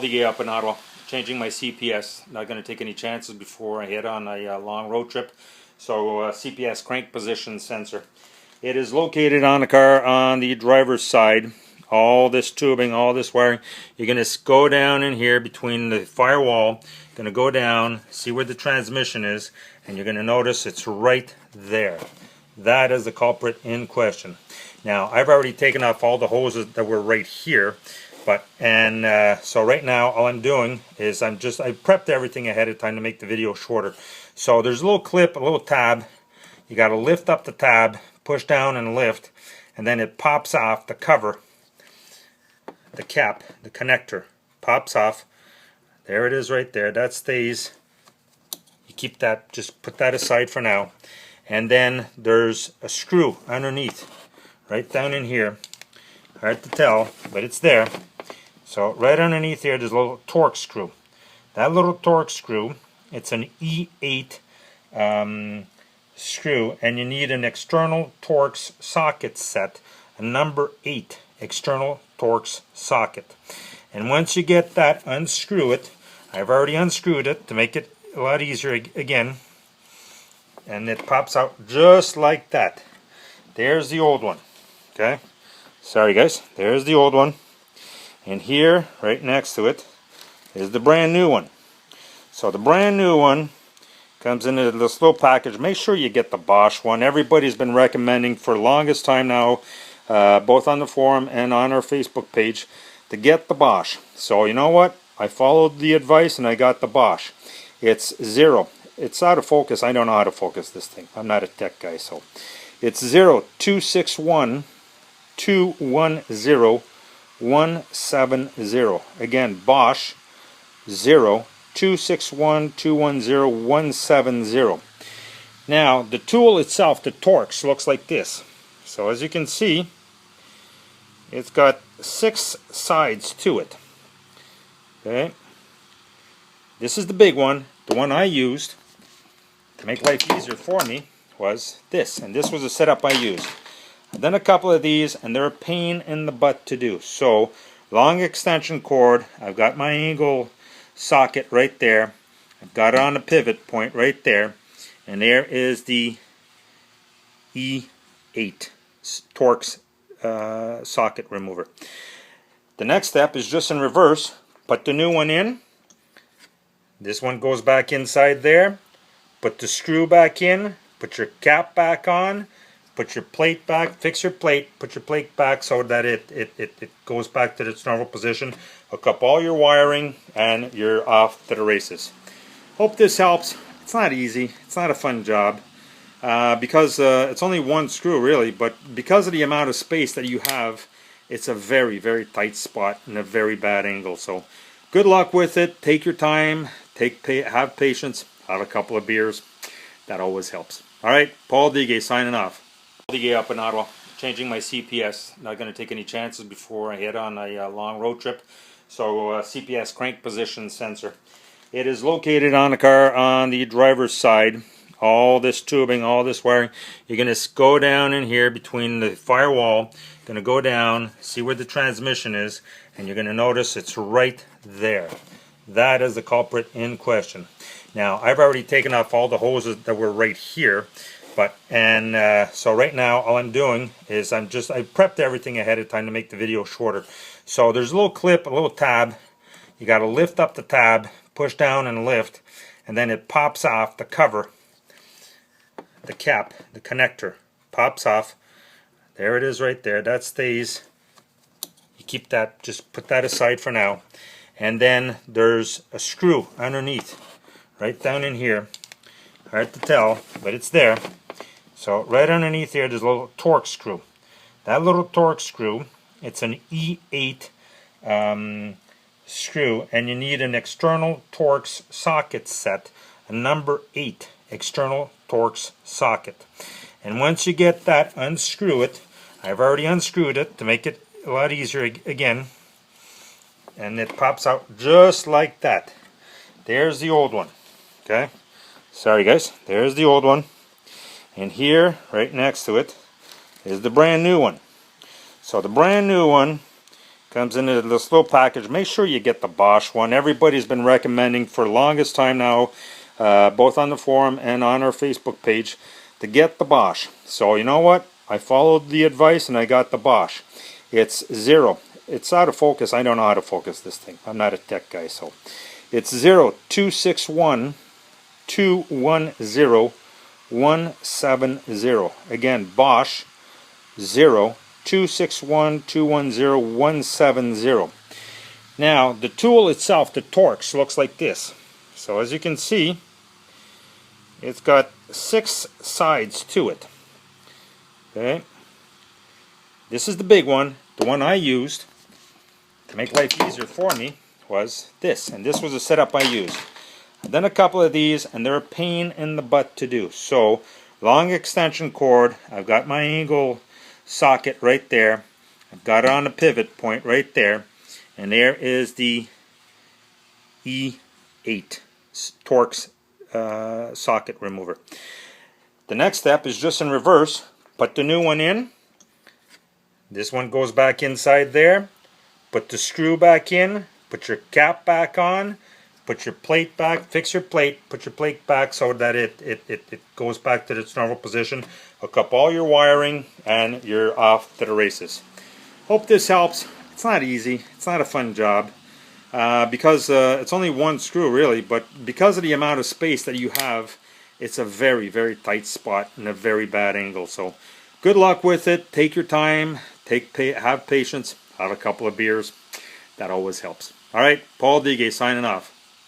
DG up in Ottawa, changing my CPS. Not going to take any chances before I head on a long road trip. So CPS crank position sensor. It is located on the car on the driver's side. All this tubing, all this wiring. You're going to go down in here between the firewall. Going to go down, see where the transmission is, and you're going to notice it's right there. That is the culprit in question. Now, I've already taken off all the hoses that were right here. So right now all I'm doing is I prepped everything ahead of time to make the video shorter. So there's a little clip, a little tab. You got to lift up the tab, push down and lift, and then it pops off the cover, the cap, the connector pops off. There it is right there. That stays. You keep that, just put that aside for now. And then there's a screw underneath, right down in here. Hard to tell, but it's there. So right underneath here, there's a little torque screw. That little torque screw, it's an E8 screw, and you need an external Torx socket set, a number 8 external Torx socket. And once you get that, unscrew it. I've already unscrewed it to make it a lot easier again. And it pops out just like that. There's the old one. Okay? Sorry guys, there's the old one. And here, right next to it, is the brand new one. So the brand new one comes in this little package. Make sure you get the BOSCH one. Everybody's been recommending for the longest time now, both on the forum and on our Facebook page, to get the BOSCH. So you know what? I followed the advice and I got the BOSCH. It's zero. It's out of focus. I don't know how to focus this thing. I'm not a tech guy, so it's 0261 210 170. Again, BOSCH 0261 210 170. Now, the tool itself, the Torx, looks like this. So as you can see, it's got 6 sides to it. Okay, this is the big one. The one I used to make life easier for me was this, and this was a setup I used. I've done a couple of these, and they're a pain in the butt to do. So, long extension cord. I've got my angle socket right there. I've got it on the pivot point right there, and there is the E8 Torx socket remover. The next step is just in reverse. Put the new one in. This one goes back inside there. Put the screw back in. Put your cap back on. Put your plate back, fix your plate, put your plate back so that it goes back to its normal position. Hook up all your wiring and you're off to the races. Hope this helps. It's not easy. It's not a fun job because it's only one screw really, but because of the amount of space that you have, it's a very, very tight spot and a very bad angle. So good luck with it. Take your time. Have patience. Have a couple of beers. That always helps. All right, Paul DG signing off. DG up in Ottawa, changing my CPS. Not going to take any chances before I head on a long road trip. So CPS crank position sensor. It is located on the car on the driver's side. All this tubing, all this wiring. You're going to go down in here between the firewall. Going to go down, see where the transmission is, and you're going to notice it's right there. That is the culprit in question. Now, I've already taken off all the hoses that were right here. So right now all I'm doing is I prepped everything ahead of time to make the video shorter. So there's a little clip, a little tab. You got to lift up the tab, push down and lift, and then it pops off the cover, the cap, the connector pops off. There it is right there. That stays. You keep that, just put that aside for now. And then there's a screw underneath, right down in here. Hard to tell, but it's there. So right underneath here, there's a little torque screw. That little torque screw, it's an E8 screw, and you need an external Torx socket set, a number 8 external Torx socket. And once you get that, unscrew it. I've already unscrewed it to make it a lot easier again. And it pops out just like that. There's the old one. Okay? Sorry guys, there's the old one. And here, right next to it, is the brand new one. So the brand new one Comes in this little package. Make sure you get the BOSCH one. Everybody's been recommending for the longest time now, both on the forum and on our Facebook page, to get the BOSCH. So you know what? I followed the advice and I got the BOSCH. It's 0. It's out of focus. I don't know how to focus this thing. I'm not a tech guy, so it's 0261 210 170. Again, BOSCH 0261 210 170. Now, the tool itself, the Torx, looks like this. So as you can see, it's got 6 sides to it. Okay, this is the big one. The one I used to make life easier for me was this, and this was a setup I used. I've done a couple of these, and they're a pain in the butt to do. So, long extension cord. I've got my angle socket right there. I've got it on the pivot point right there, and there is the E8 Torx socket remover. The next step is just in reverse. Put the new one in. This one goes back inside there. Put the screw back in. Put your cap back on. Put your plate back. Fix your plate. Put your plate back so that it goes back to its normal position. Hook up all your wiring and you're off to the races. Hope this helps. It's not easy. It's not a fun job. Because it's only one screw really, but because of the amount of space that you have, it's a very, very tight spot and a very bad angle. So good luck with it. Take your time. Have patience. Have a couple of beers. That always helps. All right, Paul Digay signing off.